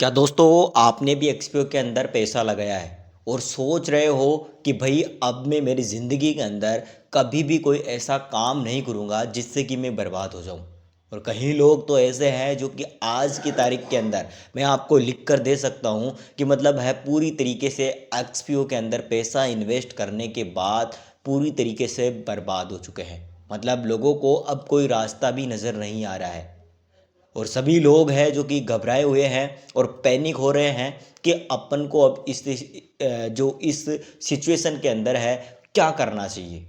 क्या दोस्तों आपने भी एक्सपीओ के अंदर पैसा लगाया है और सोच रहे हो कि भाई अब मैं मेरी ज़िंदगी के अंदर कभी भी कोई ऐसा काम नहीं करूँगा जिससे कि मैं बर्बाद हो जाऊँ। और कहीं लोग तो ऐसे हैं जो कि आज की तारीख के अंदर मैं आपको लिख कर दे सकता हूँ कि मतलब है पूरी तरीके से एक्सपीओ के अंदर पैसा इन्वेस्ट करने के बाद पूरी तरीके से बर्बाद हो चुके हैं। मतलब लोगों को अब कोई रास्ता भी नज़र नहीं आ रहा है और सभी लोग हैं जो कि घबराए हुए हैं और पैनिक हो रहे हैं कि अपन को अब जो इस सिचुएशन के अंदर है क्या करना चाहिए।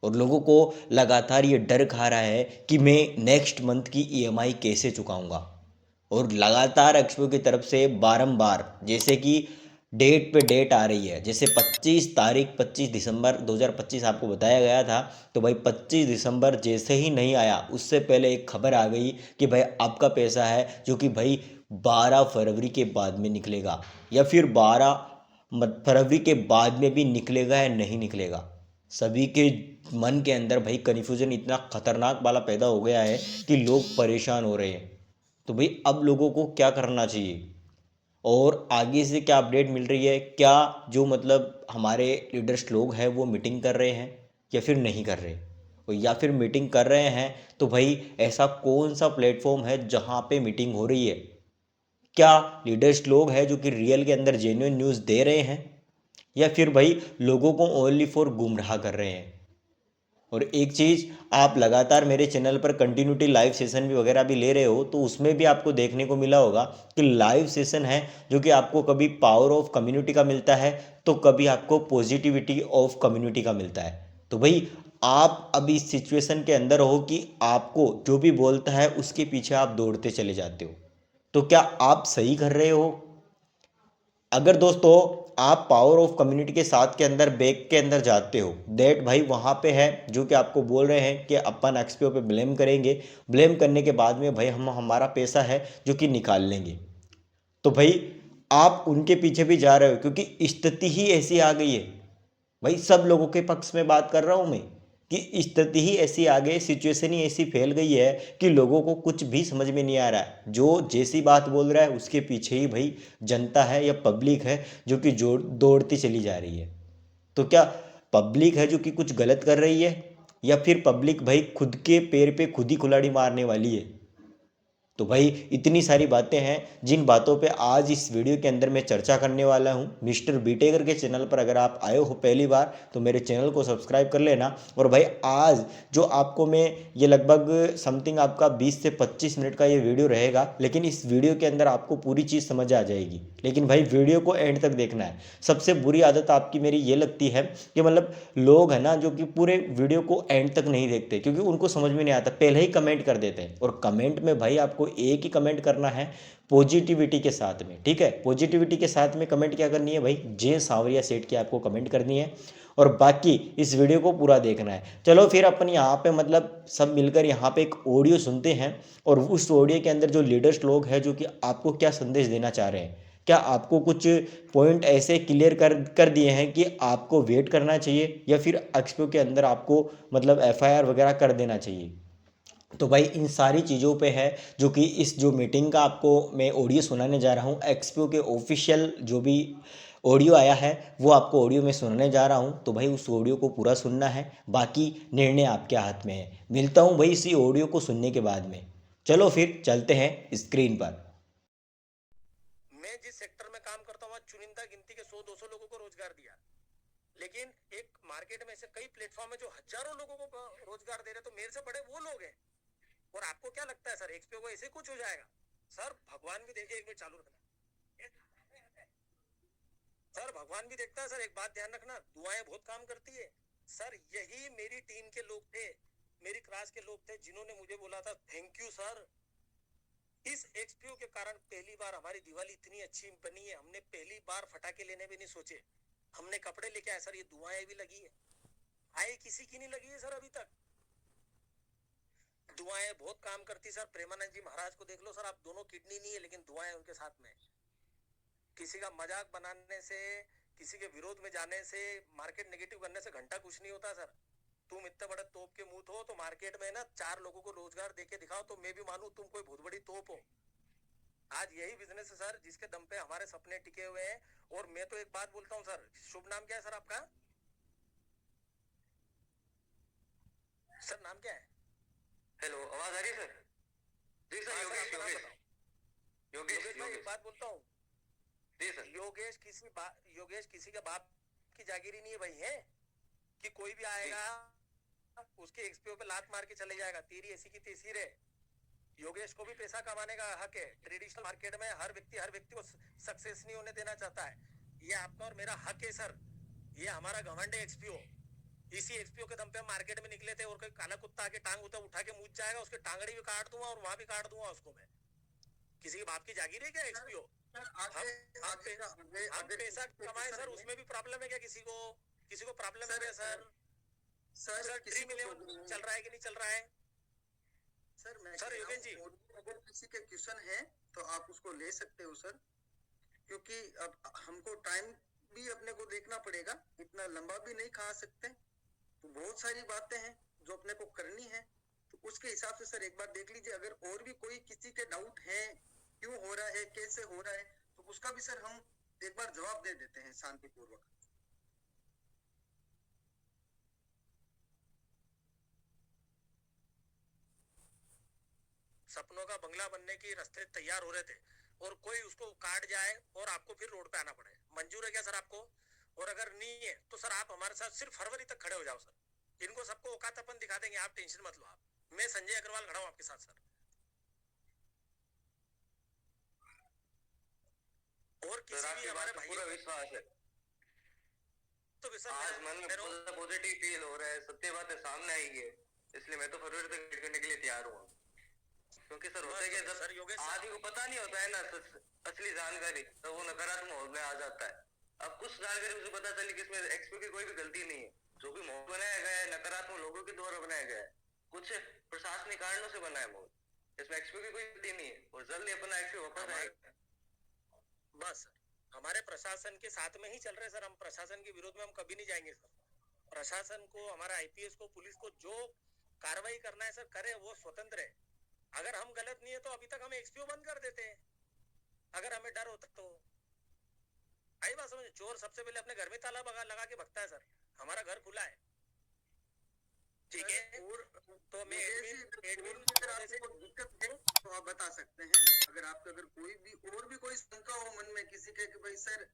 और लोगों को लगातार ये डर खा रहा है कि मैं नेक्स्ट मंथ की ईएमआई कैसे चुकाऊंगा। और लगातार एक्सपो की तरफ से बारंबार जैसे कि डेट पे डेट आ रही है, जैसे 25 तारीख 25 दिसंबर 2025 आपको बताया गया था। तो भाई 25 दिसंबर जैसे ही नहीं आया उससे पहले एक खबर आ गई कि भाई आपका पैसा है जो कि भाई 12 फरवरी के बाद में निकलेगा या फिर 12 फरवरी के बाद में भी निकलेगा या नहीं निकलेगा। सभी के मन के अंदर भाई कन्फ्यूजन इतना खतरनाक वाला पैदा हो गया है कि लोग परेशान हो रहे हैं। तो भाई अब लोगों को क्या करना चाहिए और आगे से क्या अपडेट मिल रही है, क्या जो मतलब हमारे लीडर्स लोग हैं वो मीटिंग कर रहे हैं या फिर नहीं कर रहे, और या फिर मीटिंग कर रहे हैं तो भाई ऐसा कौन सा प्लेटफॉर्म है जहाँ पे मीटिंग हो रही है। क्या लीडर्स लोग हैं जो कि रियल के अंदर जेन्युइन न्यूज़ दे रहे हैं या फिर भाई लोगों को ओनली फॉर गुमराह कर रहे हैं। और एक चीज़, आप लगातार मेरे चैनल पर कंटिन्यूटी लाइव सेशन भी वगैरह भी ले रहे हो तो उसमें भी आपको देखने को मिला होगा कि लाइव सेशन है जो कि आपको कभी पावर ऑफ कम्युनिटी का मिलता है तो कभी आपको पॉजिटिविटी ऑफ कम्युनिटी का मिलता है। तो भाई आप अभी इस सिचुएशन के अंदर हो कि आपको जो भी बोलता है उसके पीछे आप दौड़ते चले जाते हो। तो क्या आप सही कर रहे हो? अगर दोस्तों आप पावर ऑफ कम्युनिटी के साथ के अंदर बैग के अंदर जाते हो, डेट भाई वहाँ पे है जो कि आपको बोल रहे हैं कि अपन एक्सपीओ पे ब्लेम करेंगे, ब्लेम करने के बाद में भाई हम हमारा पैसा है जो कि निकाल लेंगे। तो भाई आप उनके पीछे भी जा रहे हो क्योंकि स्थिति ही ऐसी आ गई है। भाई सब लोगों के पक्ष में बात कर रहा हूँ मैं कि स्थिति ही ऐसी आ गई, सिचुएशन ही ऐसी फैल गई है कि लोगों को कुछ भी समझ में नहीं आ रहा है। जो जैसी बात बोल रहा है उसके पीछे ही भाई जनता है या पब्लिक है जो कि जोड़ दौड़ती चली जा रही है। तो क्या पब्लिक है जो कि कुछ गलत कर रही है या फिर पब्लिक भाई खुद के पैर पे खुद ही कुल्हाड़ी मारने वाली है? तो भाई इतनी सारी बातें हैं जिन बातों पे आज इस वीडियो के अंदर मैं चर्चा करने वाला हूँ। मिस्टर बीटेकर के चैनल पर अगर आप आए हो पहली बार तो मेरे चैनल को सब्सक्राइब कर लेना। और भाई आज जो आपको मैं ये लगभग समथिंग आपका 20 से 25 मिनट का ये वीडियो रहेगा, लेकिन इस वीडियो के अंदर आपको पूरी चीज़ समझ आ जाएगी। लेकिन भाई वीडियो को एंड तक देखना है। सबसे बुरी आदत आपकी मेरी ये लगती है कि मतलब लोग हैं ना जो कि पूरे वीडियो को एंड तक नहीं देखते क्योंकि उनको समझ में नहीं आता, पहले ही कमेंट कर देते हैं। और कमेंट में भाई आपको एक ही कमेंट करना है पॉजिटिविटी के साथ में, ठीक है? पॉजिटिविटी के साथ में कमेंट क्या करनी है भाई, जय सांवरिया सेठ की आपको कमेंट करनी है और बाकी इस वीडियो को पूरा देखना है। चलो फिर अपन यहाँ पे मतलब सब मिलकर यहाँ पे एक ऑडियो सुनते हैं और उस ऑडियो के अंदर जो लीडर्स लोग हैं जो कि आपको क्या संदेश देना चाह रहे हैं। क्या आपको कुछ पॉइंट ऐसे क्लियर कर कर दिए हैं कि आपको वेट करना चाहिए या फिर एक्सपो के अंदर आपको मतलब एफआईआर वगैरह कर देना चाहिए? तो भाई इन सारी चीज़ों पे है जो कि इस जो मीटिंग का आपको मैं ऑडियो सुनाने जा रहा हूँ, एक्सपो के ऑफिशियल जो भी ऑडियो आया है वो आपको ऑडियो में सुनाने जा रहा हूँ। तो भाई उस ऑडियो को पूरा सुनना है, बाकी निर्णय आपके हाथ में है। मिलता हूँ भाई इसी ऑडियो को सुनने के बाद में। चलो फिर चलते हैं स्क्रीन पर। मैं जिस सेक्टर में काम करता हूँ चुनिंदा गिनती के 100-200 लोगों को रोजगार दिया, लेकिन एक मार्केट में ऐसे कई प्लेटफॉर्म है जो हजारों लोगों को रोजगार दे रहे, तो मेरे से बड़े वो लोग हैं। और आपको क्या लगता है सर एक्सपो को ऐसे कुछ हो जाएगा? सर भगवान भी देखे, एक मिनट चालू रखना सर, भगवान भी देखता है सर। एक बात ध्यान रखना, दुआएं बहुत काम करती है सर। यही मेरी टीम के लोग थे, मेरी क्लास के लोग थे जिन्होंने मुझे बोला था थैंक यू सर। इस एक्सपीओ के कारण पहली बार हमारी दिवाली इतनी अच्छी बनी है, हमने पहली बार फटाके लेने भी नहीं सोचे, हमने कपड़े लेके आए सर। ये दुआएं भी लगी है, आए किसी की नहीं लगी है सर अभी तक। दुआएं बहुत काम करती सर। प्रेमानंद जी महाराज को देख लो सर, आप दोनों किडनी नहीं है लेकिन दुआएं उनके साथ में। किसी का मजाक बनाने से, किसी के विरोध में जाने से, मार्केट नेगेटिव करने से घंटा कुछ नहीं होता सर। तुम इतने बड़े तोप के मुंह हो तो मार्केट में ना 4 लोगों को रोजगार देके दिखाओ तो मैं भी मानू तुम कोई बहुत बड़ी तोप हो। आज यही बिजनेस है सर जिसके दम पे हमारे सपने टिके हुए हैं। और मैं तो एक बात बोलता हूँ सर, शुभ नाम क्या है सर आपका? सर नाम क्या है? हेलो, आवाज आ रही है सर? जी सर, हाँ सर, योगेश आपका नाम योगेश बताओ। योगेश योगेश भाई, एक योगेश बात बोलता हूँ। जी सर। योगेश किसी के बाप की जागीरी नहीं है भाई, है कि कोई भी जी आएगा उसके एक्सपीओ पे लात मार के चले जाएगा। तेरी ऐसी की तैसी रे। योगेश को भी पैसा कमाने का हक है। ट्रेडिशनल मार्केट में हर व्यक्ति को सक्सेस नहीं होने देना चाहता है। ये आपका और मेरा हक है सर। ये हमारा घमंड है एक्सपीओ। इसी एक्सपीओ के दम पे हम मार्केट में निकले थे, और कोई काला कुत्ता आके टांग उठा के मुझ जाएगा, उसके टांगड़ी भी काट दूंगा और वहां भी काट दूंगा उसको मैं। किसी के बाप की जागीर है क्या एक्सपीओ? हम पैसा कमाए सर, उसमें भी प्रॉब्लम है क्या किसी को? किसी को प्रॉब्लम है क्या सर? सर ड्रीम 11 चल रहा है कि नहीं चल रहा है? सर योगेश जी, अगर किसी के क्वेश्चन है तो आप उसको ले सकते हो सर, क्योंकि अब हमको टाइम भी अपने को देखना पड़ेगा, इतना लंबा भी नहीं खा सकते। तो बहुत सारी बातें हैं जो अपने को करनी है, तो उसके हिसाब से सर एक बार देख लीजिए। अगर और भी कोई किसी के डाउट है, क्यों हो रहा है, कैसे हो रहा है, तो उसका भी सर हम एक बार जवाब दे देते हैं शांतिपूर्वक। सपनों का बंगला बनने की रास्ते तैयार हो रहे थे, और कोई उसको काट जाए और आपको फिर रोड पे आना पड़े। मंजूर है क्या सर आपको? और अगर नहीं है तो सर आप हमारे साथ सिर्फ फरवरी तक खड़े हो जाओ सर। इनको सबको औकात अपन दिखा देंगे, आप टेंशन मत लो। आप, मैं संजय अग्रवाल खड़ा हूं आपके साथ सर। और किसी भी हमारे भाई पूरा विश्वास है। तो सर आज मन में पॉजिटिव फील हो रहा है, सत्य बातें सामने आई है, इसलिए मैं तो फरवरी तक वेट करने के लिए तैयार हूँ। क्योंकि सर होता है कि सर योगेश आदमी को पता नहीं होता है ना असली जानकारी, तो वो नकारात्मक माहौल में आ जाता है। अब कुछ जानकारी मुझे पता चली कि इसमें एक्सपो की कोई भी गलती नहीं है। जो भी माहौल बनाया गया है नकारात्मक लोगों के द्वारा बनाया गया है, कुछ प्रशासनिक कारणों से बना है माहौल। इसमें एक्सपो की कोई गलती नहीं है, और जल्दी अपना एक्सपो वापस आएगा। बस सर, हमारे प्रशासन के साथ में ही चल रहे सर। हम प्रशासन के विरोध में हम कभी नहीं जाएंगे सर। प्रशासन को, हमारा आईपीएस को, पुलिस को जो कार्रवाई करना है सर करे, वो स्वतंत्र है। अगर हम गलत नहीं है तो अभी तक हम एक्सपीओ बंद कर देते हैं, अगर हमें डर होता तो। आई बात समझ? चोर सबसे पहले अपने घर में ताला लगा के भगता है सर। हमारा घर खुला है, ठीक है? और तो मैं एडमिन से दिक्कत है तो आप बता सकते हैं। अगर आपका अगर कोई शंका हो मन में किसी के, कि भाई सर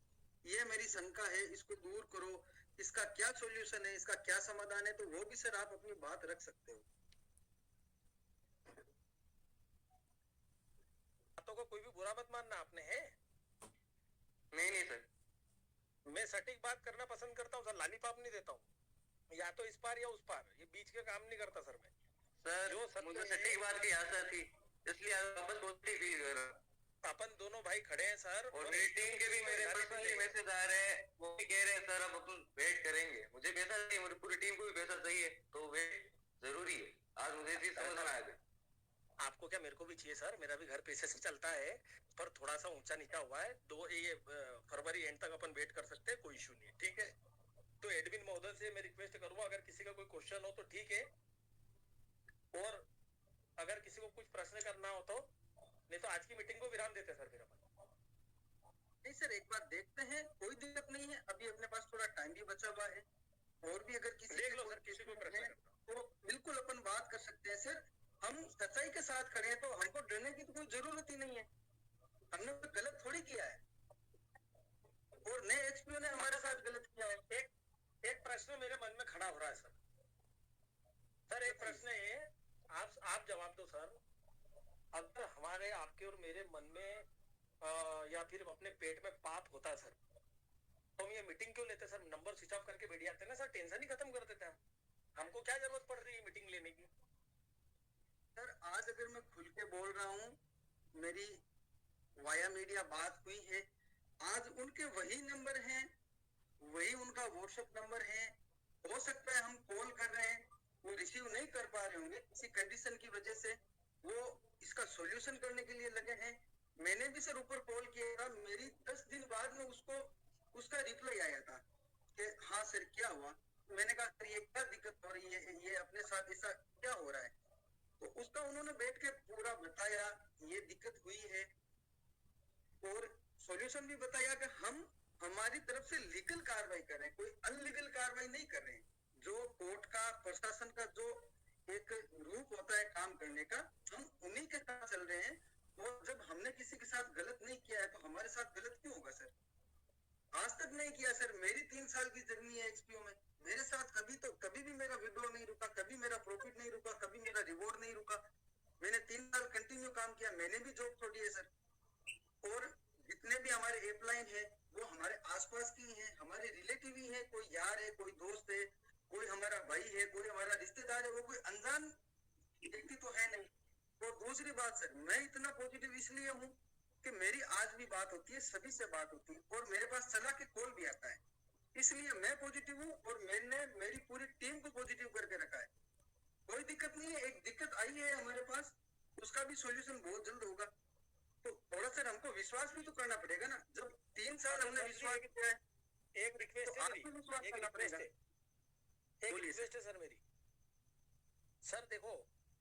ये मेरी शंका है, इसको दूर करो, इसका क्या सॉल्यूशन है, इसका क्या समाधान है, तो वो भी सर आप अपनी बात रख सकते हो। बातों को कोई भी बुरा मत मानना, आपने है? नहीं सर, मैं सटीक बात करना पसंद करता हूँ सर, लालीपाप नहीं देता हूँ। या तो इस पार या उस पार, ये बीच के काम नहीं करता सर मैं। सर मुझे सटीक बात की आशा थी, इसलिए वापस पॉजिटिव फील कर रहा हूँ। अपन दोनों भाई खड़े हैं सर, और मेरी टीम के भी मेरे पर्सनली मैसेज आ रहे हैं, वो भी कह रहे हैं सर अब अपन वेट करेंगे। मुझे पैसा चाहिए, मेरी पूरी टीम को भी पैसा चाहिए, तो वेट जरूरी है। आज मुझे चीज समझ में आ गई। आपको क्या, मेरे को भी चाहिए सर। मेरा भी घर पैसे से चलता है, पर थोड़ा सा ऊंचा नीचा हुआ है। ये फरवरी एंड तक अपन वेट कर सकते हैं, कोई इशू नहीं है, ठीक है? तो एडमिन महोदय से मैं रिक्वेस्ट करूंगा, अगर किसी का कोई क्वेश्चन हो तो ठीक है, और अगर किसी को कुछ प्रश्न करना हो तो, नहीं तो आज की मीटिंग को विराम देते हैं सर फिर अपन। नहीं सर, एक बार देखते हैं, कोई दिक्कत नहीं है, अभी अपने पास थोड़ा टाइम भी बचा हुआ है। और भी अगर किसी देख लो सर, किसी को प्रश्न है तो बिल्कुल अपन बात कर सकते हैं सर। हम सच्चाई के साथ खड़े हैं, तो हमको डरने की तो कोई जरूरत ही नहीं है। हमने कोई गलत थोड़ी किया है, और नए एचपीओ ने हमारे साथ गलत किया है। एक प्रश्न मेरे मन में खड़ा हो रहा है सर। सर एक प्रश्न है, आप जवाब दो सर। अगर हमारे, आपके और मेरे मन में या फिर अपने पेट में पाप होता है सर, तो हम ये मीटिंग क्यों लेते सर? नंबर स्विच ऑफ करके बैठ जाते ना सर, टेंशन ही खत्म कर देते हैं। हमको क्या जरूरत पड़ रही है मीटिंग लेने की? सर आज अगर मैं खुल के बोल रहा हूँ, मेरी वाया मीडिया बात हुई है, आज उनके वही नंबर हैं, वही उनका व्हाट्सएप नंबर है। हो सकता है हम कॉल कर रहे हैं, वो रिसीव नहीं कर पा रहे होंगे किसी कंडीशन की वजह से, वो इसका सॉल्यूशन करने के लिए लगे हैं। मैंने भी सर ऊपर कॉल किया था, मेरी 10 दिन बाद में उसका रिप्लाई आया था कि हाँ सर क्या हुआ। मैंने कहा सर ये क्या दिक्कत हो रही है, ये अपने साथ ऐसा क्या हो रहा है, तो उसका उन्होंने बैठ के पूरा बताया, ये दिक्कत हुई है। सॉल्यूशन भी बताया कि हम हमारी तरफ से लीगल कार्रवाई कर रहे हैं, कोई अनलीगल कार्रवाई नहीं कर रहे हैं। जो कोर्ट का, प्रशासन का जो एक रूप होता है काम करने का, हम उन्हीं के साथ चल रहे हैं। और जब हमने किसी के साथ गलत नहीं किया है तो हमारे साथ गलत क्यों होगा सर? आज तक नहीं किया सर। मेरी 3 साल की जर्नी है एक्सपीओ में, मेरे साथ कभी भी मेरा विड्रॉ नहीं रुका, कभी मेरा प्रॉफिट नहीं रुका, कभी मेरा रिवॉर्ड नहीं रुका। मैंने 3 साल कंटिन्यू काम किया, मैंने भी जॉब छोड़ी है सर। और जितने भी हमारे एप्लाइन है वो हमारे आसपास की हैं, हमारे रिलेटिव ही हैं, कोई यार है, कोई दोस्त है, कोई हमारा भाई है, कोई हमारा रिश्तेदार है, वो कोई अनजान व्यक्ति तो है नहीं। और दूसरी बात सर, मैं इतना पॉजिटिव इसलिए हूँ कि मेरी आज भी बात होती है, सभी से बात होती है, और मेरे पास सलाह के कॉल भी आता है, इसलिए मैं पॉजिटिव हूँ। और मैंने मेरी पूरी टीम को पॉजिटिव करके रखा है। कोई दिक्कत नहीं है। एक दिक्कत आई है हमारे पास, उसका भी सॉल्यूशन बहुत जल्द होगा। तो थोड़ा सर हमको विश्वास भी तो करना पड़ेगा ना। जब 3 साल हमने विश्वास किया है, एक रिक्वेस्ट तो है आपको मेरी, विश्वास एक करना रिक्वेस्ट पड़ेगा। है, एक बोलिए रिक्वेस्ट है सर मेरी। सर देखो,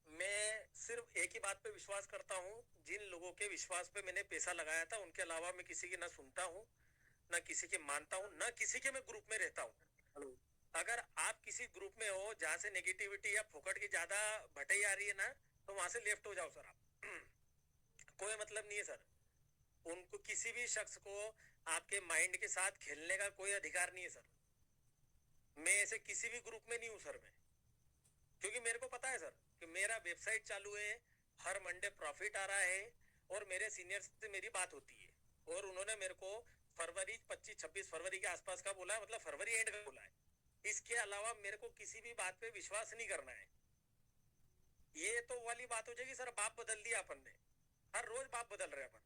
मैं सिर्फ एक ही बात पे विश्वास करता हूँ, जिन लोगों के विश्वास पे मैंने पैसा लगाया था, उनके अलावा मैं किसी की ना सुनता हूँ, ना किसी की मानता हूँ, ना किसी के मैं ग्रुप में रहता हूँ। अगर आप किसी ग्रुप में हो जहाँ से नेगेटिविटी या फोकट की ज्यादा भटाई आ रही है ना, तो वहां से लेफ्ट हो जाओ सर आप। कोई मतलब नहीं है सर। उनको, किसी भी शख्स को आपके माइंड के साथ खेलने का कोई अधिकार नहीं है सर। मैं ऐसे किसी भी ग्रुप में नहीं हूँ सर मैं, क्योंकि मेरे को पता है सर कि मेरा वेबसाइट चालू है, हर मंडे प्रॉफिट आ रहा है, और मेरे सीनियर से मेरी बात होती है, और उन्होंने मेरे को फरवरी 25-26 फरवरी के आसपास का बोला है, मतलब फरवरी एंड का बोला है। इसके अलावा मेरे को किसी भी बात पे विश्वास नहीं करना है। ये तो वाली बात हो जाएगी सर, बाप बदल दिया अपन ने, हर रोज बाप बदल रहे अपन।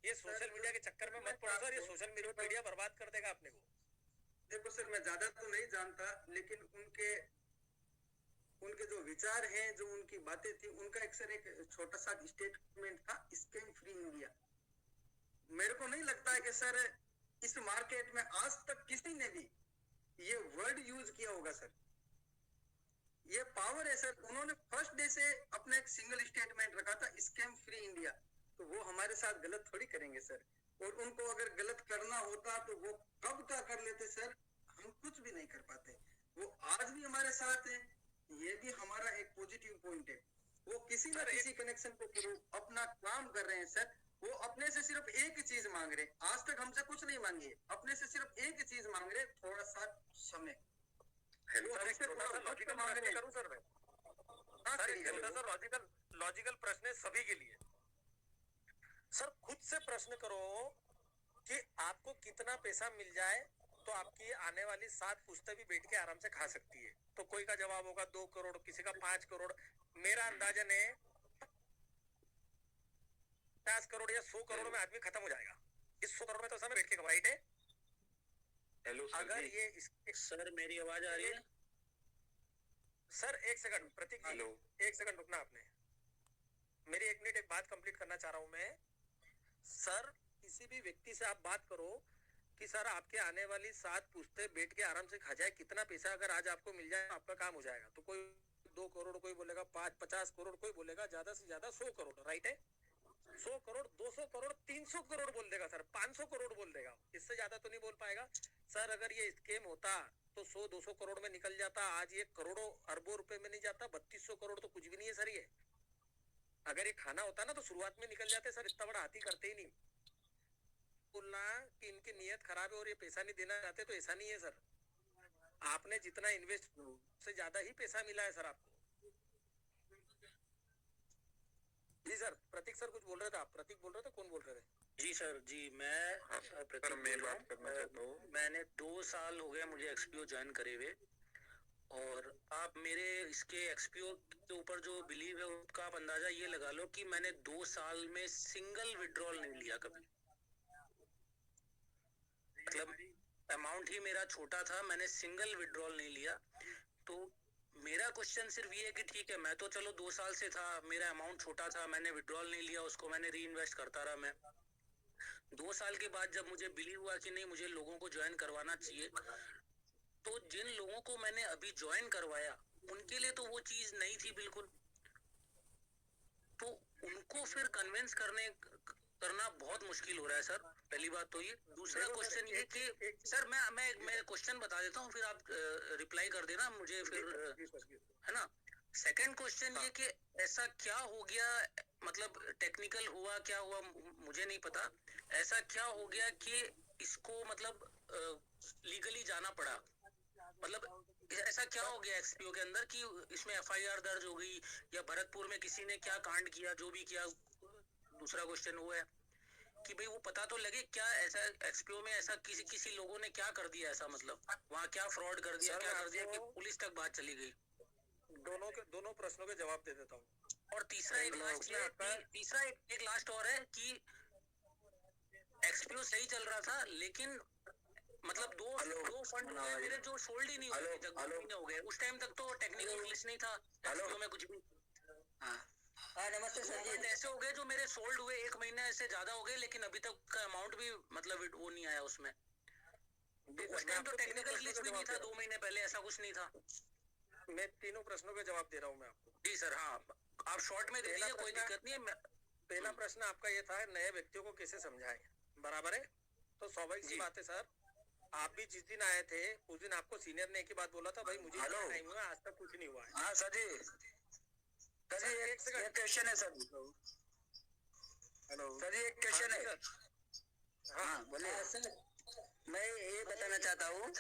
ये सोशल मीडिया के चक्कर में मत पड़ो सर, ये सोशल मीडिया बर्बाद कर देगा अपने को। देखो सर, मैं ज्यादा तो नहीं जानता, लेकिन उनके जो विचार हैं, जो उनकी बातें थी, उनका एक सर एक छोटा सा स्टेटमेंट था, स्कैम फ्री इंडिया। मेरे को नहीं लगता है कि सर इस मार्केट में आज तक किसी ने भी ये वर्ड यूज किया होगा सर। ये पावर है सर। उन्होंने फर्स्ट डे से अपना एक सिंगल स्टेटमेंट रखा था, स्कैम फ्री इंडिया। तो वो हमारे साथ गलत थोड़ी करेंगे सर। और उनको अगर गलत करना होता तो वो कब का कर लेते सर। हम कुछ भी नहीं कर पाते। वो आज भी हमारे साथ है, ये भी हमारा एक पॉजिटिव पॉइंट है। वो किसी न किसी कनेक्शन के थ्रू अपना काम कर रहे हैं सर। वो अपने से सिर्फ एक ही चीज मांग रहे, आज तक हमसे कुछ नहीं मांगी, अपने से सिर्फ एक ही चीज मांग रहे, थोड़ा सा समय। वो हमसे थोड़ा वक्त मांग रहे हैं। करूं सर मैं? हाँ सर सर, एक छोटा सा लॉजिकल प्रश्न है सभी के लिए। सर खुद से प्रश्न करो कि आपको कितना पैसा मिल जाए तो आपकी आने वाली 7 पुश्तें भी बैठ के आराम से खा सकती है। तो कोई का जवाब होगा 2 करोड़, किसी का 5 करोड़। मेरा अंदाजन है 50 करोड़ या 100 करोड़ में आदमी खत्म हो जाएगा। इस 100 करोड़ में तो समय बैठ के राइट है। हेलो सर अगर जी। ये सर मेरी आवाज आ रही है? सर एक सेकंड प्रतीक जी, हेलो। एक सेकंड रुकना आपने। मेरी एक मिनट एक बात कंप्लीट करना चाह रहा हूं मैं। सर किसी भी व्यक्ति से आप बात करो कि सर आपके आने वाली 7 पुश्तें बैठ के आराम से खा जाए, कितना पैसा अगर आज आपको मिल जाए आपका काम हो जाएगा। तो कोई 2 करोड़, कोई बोलेगा 50 करोड़, कोई बोलेगा ज्यादा से ज्यादा 100 करोड़, राइट है। 100 करोड़, 200 करोड़, 300 करोड़ बोल देगा सर, 500 करोड़ बोल देगा, इससे ज्यादा तो नहीं बोल पाएगा। सर अगर ये स्कीम होता तो 100-200 करोड़ में निकल जाता, आज ये करोड़ों अरबों रुपए में नहीं जाता। 3200 करोड़ तो कुछ भी नहीं है सर। ये अगर ये खाना होता ना तो शुरुआत में निकल जाते सर, इतना बड़ा हाथी करते ही नहीं। बोलना कि इनकी नीयत खराब है और ये पैसा नहीं देना चाहते, तो ऐसा नहीं है सर। आपने जितना इन्वेस्ट से ज्यादा ही पैसा मिला है सर आपको। जी सर, प्रतीक सर कुछ बोल रहे थे आप? प्रतीक बोल रहे थे, कौन बोल रहे थे? जी सर जी, मैं प्रतीक मैं बोल रहा बात करना चाहता हूँ। हूँ। मैंने 2 साल हो गया मुझे एक्सपीओ ज्वाइन करे हुए, और आप मेरे इसके एक्सपीओ के ऊपर जो बिलीव है उसका आप अंदाजा ये लगा लो कि मैंने 2 साल में सिंगल विड्रॉल नहीं लिया कभी। मतलब अमाउंट ही मेरा छोटा था, मैंने सिंगल विड्रॉल नहीं लिया। तो मेरा क्वेश्चन सिर्फ ये है कि ठीक है, मैं तो चलो 2 साल से था, मेरा अमाउंट छोटा था, मैंने विड्रॉल नहीं लिया, उसको मैंने री इन्वेस्ट करता रहा। मैं 2 साल के बाद जब मुझे बिलीव हुआ कि नहीं मुझे लोगों को ज्वाइन करवाना चाहिए, तो जिन लोगों को मैंने अभी ज्वाइन करवाया उनके लिए तो वो चीज नहीं थी बिल्कुल। तो उनको फिर कन्विंस करना बहुत मुश्किल हो रहा है सर। पहली बात तो ये। दूसरा देखो सर, क्वेश्चन ये एक- कि एक- सर मैं क्वेश्चन बता देता हूँ, फिर आप रिप्लाई कर देना मुझे फिर, जी सर, जी सर। है ना। सेकंड क्वेश्चन हाँ। ये कि ऐसा क्या हो गया, मतलब टेक्निकल हुआ क्या हुआ मुझे नहीं पता, ऐसा क्या हो गया कि इसको मतलब लीगली जाना पड़ा, मतलब ऐसा क्या हो गया एक्सपीओ के अंदर कि इसमें एफआईआर दर्ज हो गई, या भरतपुर में किसी ने क्या कांड किया, जो भी किया। दूसरा क्वेश्चन वो है कि भाई वो पता तो लगे क्या ऐसा एक्सपीओ में ऐसा किसी लोगों ने क्या कर दिया, ऐसा मतलब वहाँ क्या फ्रॉड कर दिया, सर, क्या मैं कर दिया कि आपको पुलिस तक बात चली गई। दोनों प्रश्नों के जवाब दे देता हूँ। और तीसरा एक लास्ट उसमें आपका- तीसरा एक लास्ट और है कि एक्सपीओ सही चल रहा था, लेकिन मतलब दो फंड हुए मेरे जो सोल्ड ही नहीं हुए अभी तक, 2 महीने हो गए। उस टाइम तक तो टेक्निकल ग्लिच नहीं था एक्सपीओ में कुछ भी। हाँ नमस्ते सर जी। फंड ऐसे हो गए जो मेरे सोल्ड हुए 1 महीने से ज्यादा हो गए, लेकिन अभी तक का अमाउंट भी मतलब वो नहीं आया उसमें। जी उस सर, मैं टाइम तो आपको तीनों टेक्निकल प्रश्नों ग्लिच के भी नहीं जवाब था, दे 2 महीने पहले ऐसा कुछ नहीं था। रहा हूँ। मैं तीनों प्रश्नों के जवाब दे रहा हूँ मैं आपको। जी सर, हाँ आप शॉर्ट में दे पहला दीजिए, कोई प्रश्न- दिक्कत नहीं है। पहला प्रश्न आपका ये था, नए व्यक्तियों को कैसे समझाएं, बराबर है। तो स्वाभाविक सी जी। बात है सर, आप भी जिस दिन आए थे उस दिन आपको सीनियर ने एक ही बात बोला था, भाई मुझे हेलो। टाइम हुआ, आज तक कुछ नहीं हुआ है। हाँ सर जी, सर जी एक एक सेकंड। क्वेश्चन है सर जी। हेलो सर जी एक क्वेश्चन है। हाँ, बोलिए। मैं ये बताना चाहता हूँ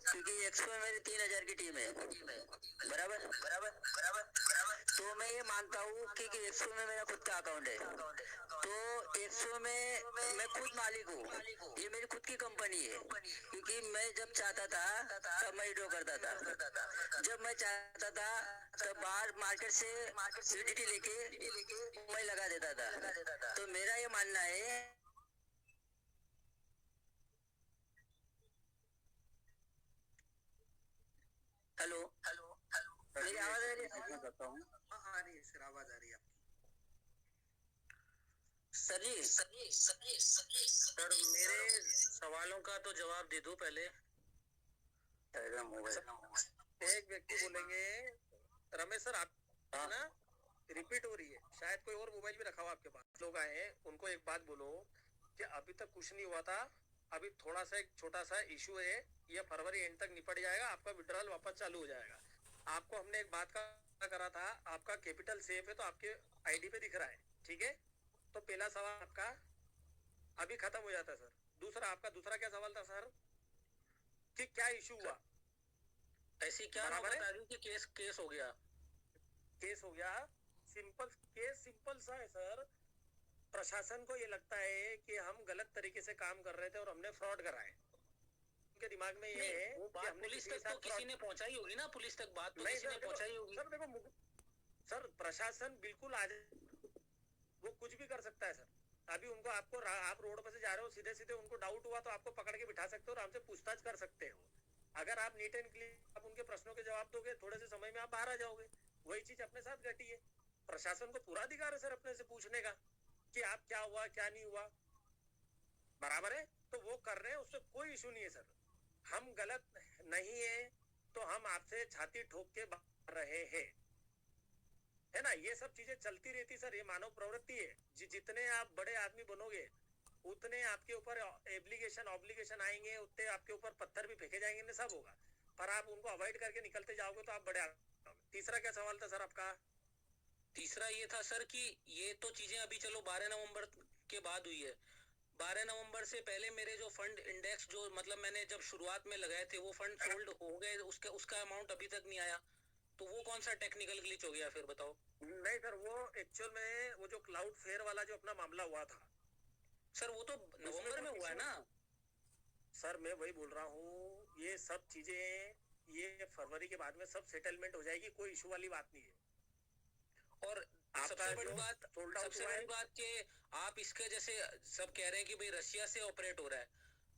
क्योंकि एक्सपो में मेरी 3000 की टीम है, बराबर बराबर बराबर। तो मैं ये मानता हूँ कि एक्सपो में मेरा खुद का अकाउंट है, तो एक्सपो में मैं खुद मालिक हूँ, ये मेरी खुद की कंपनी है। क्योंकि मैं जब चाहता था तब मैं विड्रॉ करता था, जब मैं चाहता था तब बाहर मार्केट से लिक्विडिटी लेके मैं लगा देता था। तो मेरा ये मानना है। हेलो हेलो हेलो, मेरी आवाज आ रही है? हाँ आ रही है सर, आवाज आ रही है आपकी। सर जी सर मेरे सवालों का तो जवाब दे दो पहले। एक व्यक्ति बोलेंगे, रमेश सर आप ना रिपीट हो रही है, शायद कोई और मोबाइल भी रखा हुआ आपके पास। लोग आए हैं, उनको एक बात बोलो कि अभी तक कुछ नहीं हुआ था, अभी थोड़ा सा एक छोटा सा इशू है, ये फरवरी एंड तक निपट जाएगा, आपका विड्रॉल वापस चालू हो जाएगा। आपको हमने एक बात का करा था, आपका कैपिटल सेफ है तो आपके आईडी पे दिख रहा है, ठीक है। तो पहला सवाल आपका अभी खत्म हो जाता है सर। दूसरा आपका दूसरा क्या सवाल था सर, कि क्या इशू हुआ? ऐसी क्या बराबर है? नौबत आ गई कि केस हो गया? केस हो गया, सिंपल केस, सिंपल सा है सर। प्रशासन को ये लगता है कि हम गलत तरीके से काम कर रहे थे और हमने फ्रॉड करा है। उनके दिमाग में ये है वो कि बात हमने पुलिस किसी के तक तो साथ किसी fraud- ने पहुंचाई होगी ना, पुलिस तक बात तो नहीं किसी सर, ने देखो पहुंचाई होगी। सर, देखो सर, प्रशासन बिल्कुल आज वो कुछ भी कर सकता है सर। अभी उनको आप रोड पर से जा रहे हो, सीधे सीधे उनको डाउट हुआ तो आपको पकड़ के बिठा सकते हो और हमसे पूछताछ कर सकते हो। अगर आप नीट एंड क्लीन आप उनके प्रश्नों के जवाब दोगे, थोड़े से समय में आप बाहर आ जाओगे। वही चीज अपने साथ घटी है। प्रशासन को पूरा अधिकार है सर अपने से पूछने का कि आप क्या हुआ क्या नहीं हुआ, बराबर है। तो वो कर रहे हैं, उससे कोई इशू नहीं है सर। हम गलत नहीं है तो हम आपसे छाती ठोक के बाहर रहे हैं, है ना। ये सब चीजें चलती रहती सर, ये मानव प्रवृत्ति है। जितने आप बड़े आदमी बनोगे उतने आपके ऊपर ऑब्लिगेशन आएंगे, उतने आपके ऊपर पत्थर भी फेंके जाएंगे, ना सब होगा। पर आप उनको अवॉइड करके निकलते जाओगे तो आप बड़े आदमी। तीसरा क्या सवाल था सर आपका? तीसरा ये था सर कि ये तो चीजें अभी चलो 12 नवंबर के बाद हुई है, 12 नवंबर से पहले मेरे जो फंड इंडेक्स जो मतलब मैंने जब शुरुआत में लगाए थे वो फंड सोल्ड हो गए, उसका अमाउंट अभी तक नहीं आया। तो वो कौन सा टेक्निकल ग्लिच हो गया फिर बताओ? नहीं सर, वो एक्चुअल में वो जो क्लाउड फेयर वाला जो अपना मामला हुआ था सर, वो तो नवंबर में हुआ है ना। सर, मैं वही बोल रहा हूँ, ये सब चीजें ये फरवरी के बाद में सब सेटलमेंट हो जाएगी, कोई इशू वाली बात नहीं है। और सबसे बड़ी बात कि आप इसके जैसे सब कह रहे हैं कि भाई रशिया से ऑपरेट हो रहा है,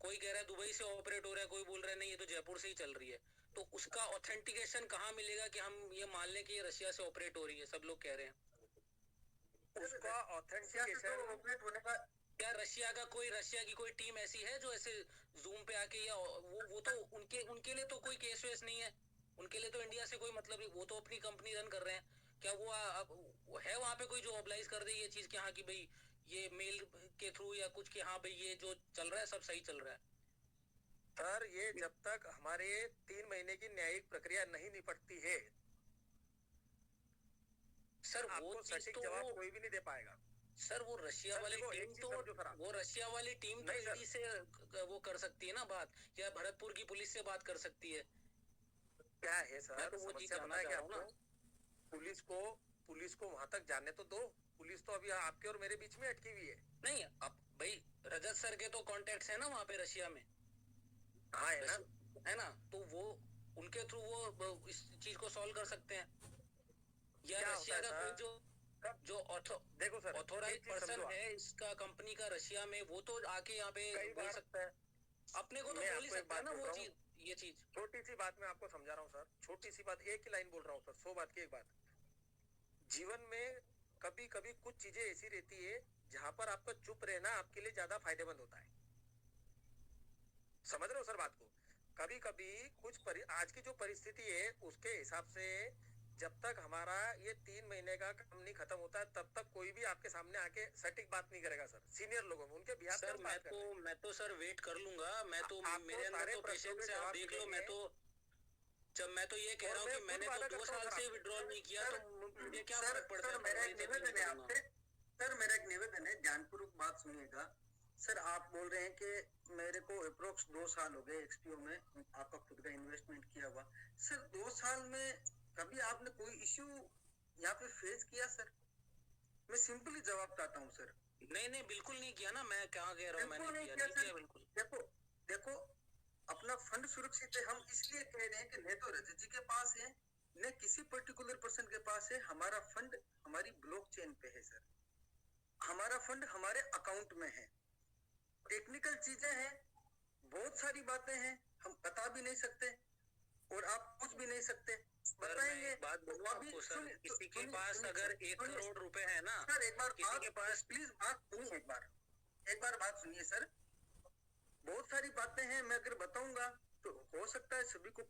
कोई कह रहा है दुबई से ऑपरेट हो रहा है, कोई बोल रहा है नहीं ये तो जयपुर से ही चल रही है। तो उसका ऑथेंटिकेशन कहाँ मिलेगा कि हम ये मान लें कि ये रशिया से ऑपरेट हो रही है? सब लोग कह रहे हैं उसका ऑथेंटिकेशन ऑपरेट होने का क्या रशिया की कोई टीम ऐसी है जो ऐसे जूम पे आके, या वो तो उनके लिए तो कोई केस वेस नहीं है, उनके लिए तो इंडिया से कोई मतलब नहीं, वो तो अपनी कंपनी रन कर रहे हैं। क्या वो है वहाँ पे कोई जो ऑब्लाइज कर दे ये चीज कि हाँ कि भाई ये मेल के थ्रू या कुछ कि हाँ भाई ये जो चल रहा है सब सही चल रहा है? सर ये जब तक हमारे 3 महीने की न्यायिक प्रक्रिया नहीं निपटती है सर वो आपको चीज सटीक तो जवाब वो कोई भी नहीं दे पाएगा। सर वो रशिया सर वाली देखो, एक टीम चीज तो समझो सर आप। वो रशिया वाली टीम तो नहीं सर। ईडी से वो कर सकती है ना बात, या भरतपुर की पुलिस से बात कर सकती है। क्या है मैं सर, तो वो चीज समस्या जानना पता है चाह क्या रहा हूँ ना। आपको? पुलिस को वहां तक जाने तो दो। पुलिस तो अभी आपके और मेरे बीच में अटकी हुई है। नहीं अब भाई रजत सर के तो कॉन्टेक्ट्स है ना वहाँ पे रशिया में, हाँ है ना। है ना, तो वो उनके थ्रू वो इस चीज को सॉल्व कर सकते हैं, या क्या रशिया होता का है कोई सर? जो देखो सर, ऑथोराइज एक चीज पर्सन समझो आप। है इसका कंपनी का रशिया में, वो तो आके यहाँ पे कई बोल बार सकता है, अपने को तो मैं बोल ही आपको एक सकता है बात ना बोल वो रहा हूँ। चीज, ये चीज। छोटी सी बात मैं आपको समझा रहा हूँ सर, छोटी सी बात, एक ही लाइन बोल रहा हूँ सर, 100 बात की एक बात। जीवन में कभी कभी कुछ चीजें ऐसी रहती है जहां पर आपका चुप रहना आपके लिए ज्यादा फायदेमंद होता है। समझ रहे हो सर बात को? कभी कभी आज की जो परिस्थिति है उसके हिसाब से जब तक हमारा ये 3 महीने का काम नहीं खत्म होता तब तक कोई भी आपके सामने आके सटीक बात नहीं करेगा सर। सीनियर लोगों में उनके बिहार सर मैं तो सर वेट कर लूंगा, मैं तो मेरे अंदर तो पेशेंस है, आप देख लो। मैं तो ये कह रहा हूँ कि मैंने तो 2 साल से विड्रॉल नहीं किया, तो मुझे क्या फर्क पड़ता है? मेरा एक फरवरी से निवेदन है करूंगा। आपसे। सर मेरा एक निवेदन है, ध्यानपूर्वक बात सुनिएगा। सर आप बोल रहे हैं कि मेरे को अप्रोक्स 2 साल हो गए एक्सपीओ में आपका खुद का इन्वेस्टमेंट किया हुआ। सर 2 साल में कभी आपने कोई इश्यू यहाँ पे फेस किया सर? मैं सिंपली जवाब चाहता हूँ सर। नहीं बिल्कुल नहीं किया ना, मैं क्या कह रहा हूँ, मैंने बिल्कुल नहीं किया किया नहीं सर। किया बिल्कुल। देखो देखो, अपना फंड सुरक्षित है, हम इसलिए कह रहे हैं कि न तो रजत जी के पास है न किसी पर्टिकुलर पर्सन के पास है। हमारा फंड हमारी ब्लॉकचेन पे है सर, हमारा फंड हमारे अकाउंट में है। टेक्निकल चीजें हैं, बहुत सारी बातें हैं, हम बता भी नहीं सकते और आप कुछ भी नहीं सकते। बताएंगे बात बोलूं आपको सर, किसी के पास अगर 1 करोड़ रुपए है ना सर, एक बार किसी के पास, प्लीज बात सुनिए, एक बार बात सुनिए सर। बहुत सारी बातें हैं, मैं अगर बताऊंगा तो हो सकता है सभी को,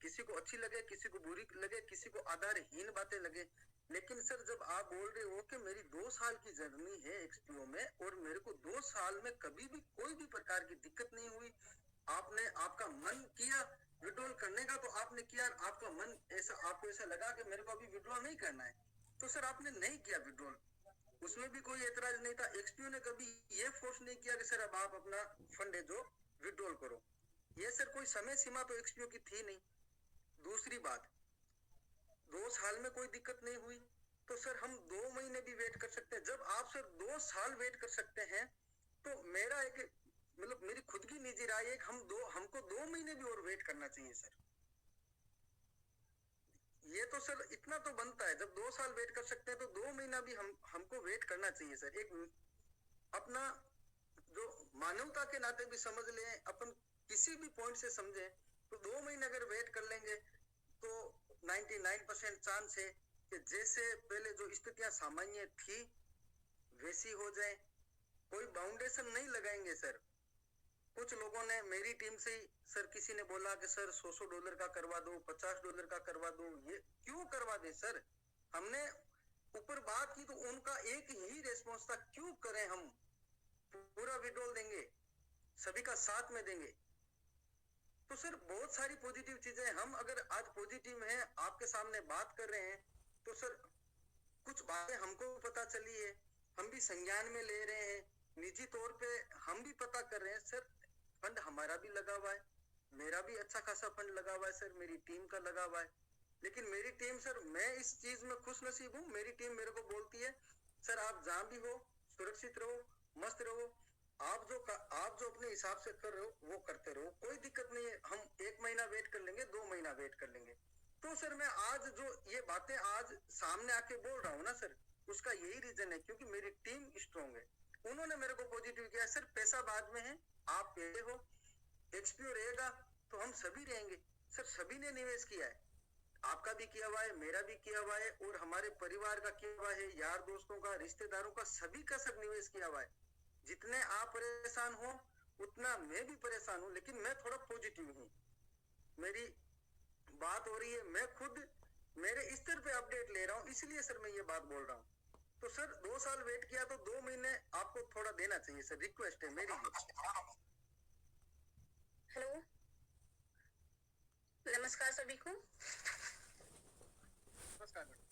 किसी को अच्छी लगे, किसी को बुरी लगे, किसी को आधारहीन बातें लगे। लेकिन सर जब आप बोल रहे हो कि मेरी 2 साल की जर्नी है एक्सपीओ में और मेरे को 2 साल में कभी भी कोई भी प्रकार की दिक्कत नहीं हुई, आपने आपका मन किया विड्रॉल करने का तो आपने किया, आपका मन ऐसा, आपको ऐसा लगा कि मेरे को अभी विड्रॉल नहीं करना है तो सर आपने नहीं किया विड्रॉल, उसमें भी कोई एतराज नहीं था। एक्सपीओ ने कभी ये फोर्स नहीं किया कि सर अब आप अपना फंड है जो विड्रॉल करो। ये सर कोई समय सीमा तो एक्सपीओ की थी नहीं। दूसरी बात, 2 साल में कोई दिक्कत नहीं हुई तो सर हम 2 महीने भी वेट कर सकते हैं। जब आप सर 2 साल वेट कर सकते हैं तो मेरा एक मतलब मेरी खुद की निजी राय है, हमको 2 महीने भी और वेट करना चाहिए सर। ये तो सर इतना तो बनता है, जब 2 साल वेट कर सकते हैं तो 2 महीना भी हमको वेट करना चाहिए सर। एक अपना जो मानवता के नाते भी समझ लें, अपन किसी भी पॉइंट से समझे तो 2 महीने अगर वेट कर लेंगे तो 99% चांस है कि जैसे पहले जो स्थितियां सामान्य थी वैसी हो जाए। कोई बाउंडेशन नहीं लगाएंगे सर। कुछ लोगों ने मेरी टीम से ही सर, किसी ने बोला कि सर $100 का करवा दो, $50 का करवा दो। ये क्यों करवा दे सर? हमने ऊपर बात की तो उनका एक ही रेस्पॉन्स था, क्यों करें, हम पूरा विड्रॉल देंगे, सभी का साथ में देंगे। तो सर बहुत सारी पॉजिटिव चीजें, हम अगर आज पॉजिटिव हैं, आपके सामने बात कर रहे हैं तो सर कुछ बातें हमको पता चली है, हम भी संज्ञान में ले रहे हैं, निजी तौर पे हम भी पता कर रहे हैं। सर फंड हमारा भी लगा हुआ है, मेरा भी अच्छा खासा फंड लगा हुआ है सर, मेरी टीम का लगा हुआ है। लेकिन मेरी टीम सर, मैं इस चीज में खुश नसीब हूँ, मेरी टीम मेरे को बोलती है सर आप जहां भी हो सुरक्षित रहो, मस्त रहो, आप जो अपने हिसाब से कर रहे हो वो करते रहो, कोई दिक्कत नहीं है। हम 1 महीना वेट कर लेंगे, 2 महीना वेट कर लेंगे। तो सर मैं आज जो ये बातें आज सामने आके बोल रहा हूँ ना सर, उसका यही रीजन है क्योंकि मेरी टीम स्ट्रॉन्ग है। उन्होंने मेरे को पॉजिटिव किया सर, पैसा बाद में है, आप पहले हो, एक्सपीओ रहेगा तो हम सभी रहेंगे। सर सभी ने निवेश किया है, आपका भी किया हुआ है, मेरा भी किया हुआ है और हमारे परिवार का किया हुआ है, यार दोस्तों का, रिश्तेदारों का, सभी का सब निवेश किया हुआ है। जितने आप परेशान हो उतना मैं भी परेशान हूँ, लेकिन मैं थोड़ा पॉजिटिव हूँ। मेरी बात हो रही है, मैं खुद मेरे स्तर पे अपडेट ले रहा हूँ, इसलिए सर मैं ये बात बोल रहा हूँ। तो सर 2 साल वेट किया तो 2 महीने आपको थोड़ा देना चाहिए सर, रिक्वेस्ट है मेरी। हेलो, नमस्कार सभी को। नमस्कार मैडम।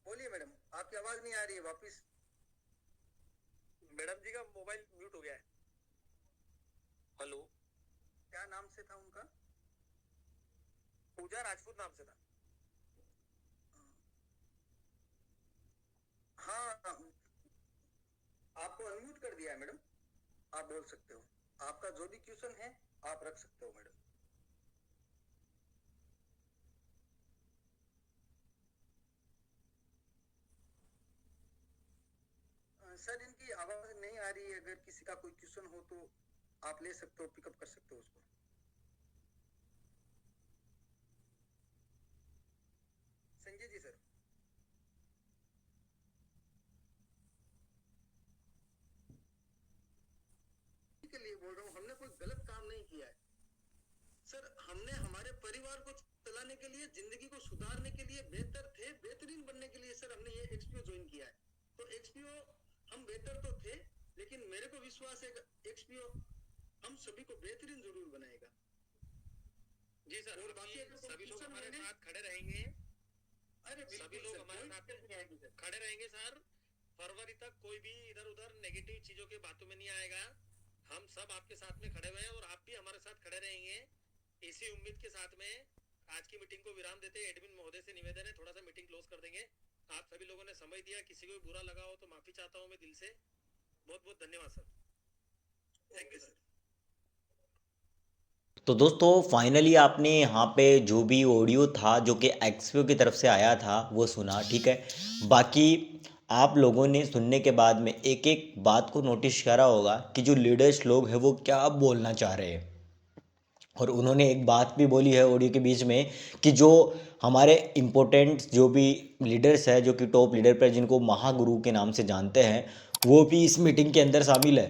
बोलिए मैडम, आपकी आवाज नहीं आ रही है वापिस। मैडम जी का मोबाइल म्यूट हो गया है। हेलो, क्या नाम से था उनका? पूजा राजपूत नाम से था। हाँ, आपको अनम्यूट कर दिया है मैडम, आप बोल सकते हो। आपका जो भी क्वेश्चन है आप रख सकते हो मैडम। सर इनकी आवाज नहीं आ रही है, अगर किसी का कोई क्वेश्चन हो तो आप ले सकते हो, पिकअप कर सकते हो उसको। संजय जी सर। के लिए बोल रहा हूँ, हमने कोई गलत काम नहीं किया है सर। हमने हमारे परिवार को चलाने के लिए, जिंदगी को सुधारने के लिए, बेहतरीन बनने के लिए सर हमने ये एक्सपीओ ज्वाइन किया है। तो एक्सपीओ हम बेहतर तो थे, लेकिन मेरे को विश्वास है एक्सपीओ हम सभी को बेहतरीन जरूर बनाएगा। जी सर, और बाकी सभी लोग हमारे साथ खड़े रहेंगे। अरे सभी लोग हमारे साथ खड़े रहेंगे सर। फरवरी तक कोई भी इधर उधर नेगेटिव चीजों के बातों में नहीं आएगा। हम सब आपके साथ में खड़े हुए हैं और आप भी हमारे साथ खड़े रहेंगे। इसी उम्मीद के साथ में आज की मीटिंग को विराम देते हैं। एडमिन महोदय से निवेदन है, थोड़ा सा मीटिंग क्लोज कर देंगे। आप सभी लोगों ने समय दिया, किसी को भी बुरा लगा हो तो माफी चाहता हूँ मैं दिल से। बहुत बहुत धन्यवाद सर। Thank you sir. तो दोस्तों फाइनली आपने यहाँ पे जो भी ऑडियो था जो कि एक्सपीओ की तरफ से आया था वो सुना, ठीक है। बाकी आप लोगों ने सुनने के बाद में एक एक बात को नोटिस करा होगा कि जो लीडर्स लोग हैं वो क्या बोलना चाह रहे हैं। और उन्होंने एक बात भी बोली है ऑडियो के बीच में कि जो हमारे इम्पोर्टेंट जो भी लीडर्स हैं, जो कि टॉप लीडर पर जिनको महागुरु के नाम से जानते हैं, वो भी इस मीटिंग के अंदर शामिल है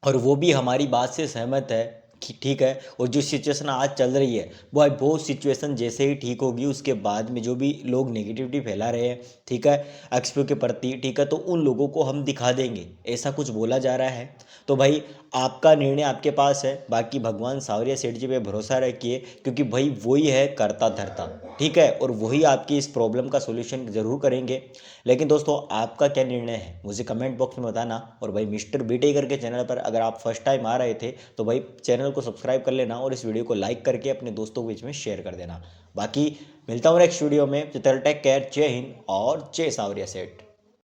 और वो भी हमारी बात से सहमत है कि ठीक है। और जो सिचुएशन आज चल रही है वो सिचुएशन जैसे ही ठीक होगी उसके बाद में जो भी लोग नेगेटिविटी फैला रहे हैं, ठीक है, एक्सपीओ के प्रति, ठीक है, तो उन लोगों को हम दिखा देंगे, ऐसा कुछ बोला जा रहा है। तो भाई आपका निर्णय आपके पास है। बाकी भगवान सावरिया सेठ जी पे भरोसा रखिए, क्योंकि भाई वही है करता धरता, ठीक है, और वही आपकी इस प्रॉब्लम का सोल्यूशन ज़रूर करेंगे। लेकिन दोस्तों आपका क्या निर्णय है मुझे कमेंट बॉक्स में बताना। और भाई मिस्टर बीटेकर के चैनल पर अगर आप फर्स्ट टाइम आ रहे थे तो भाई चैनल को सब्सक्राइब कर लेना और इस वीडियो को लाइक करके अपने दोस्तों के बीच में शेयर कर देना। बाकी मिलता हूँ नेक्स्ट वीडियो में। टेक केयर, जय हिंद और जय सावरिया सेठ।